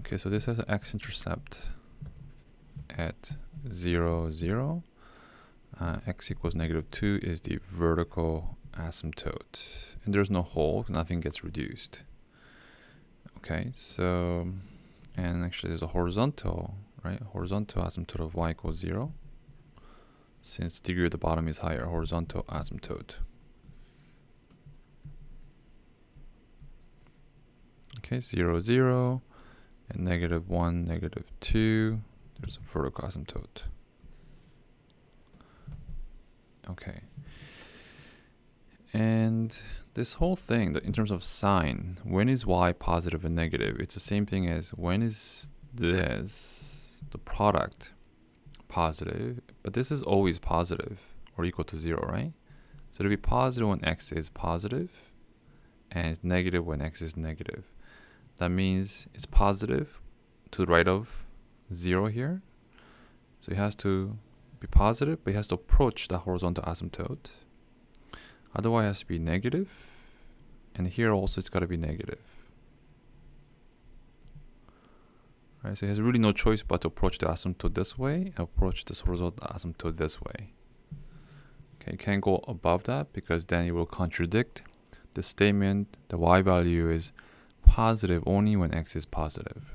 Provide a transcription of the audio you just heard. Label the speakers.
Speaker 1: Okay, so this has an x-intercept at 0, 0. X equals -2 is the vertical asymptote. And there's no hole, nothing gets reduced. Okay, so, and actually there's a horizontal, right? Horizontal asymptote of y equals 0. Since the degree of the bottom is higher, horizontal asymptote. Okay, 0, 0, and -1, -2. There's a vertical asymptote. Okay. And this whole thing, in terms of sign, when is y positive and negative? It's the same thing as when is this, the product, positive, but this is always positive or equal to 0, right? So it'll be positive when x is positive and it's negative when x is negative. That means it's positive to the right of 0 here. So it has to be positive, but it has to approach the horizontal asymptote. Otherwise it has to be negative. And here also it's got to be negative. Right, so it has really no choice but to approach the asymptote this way and approach this horizontal asymptote this way. Okay, you can't go above that because then it will contradict the statement the y value is positive only when x is positive.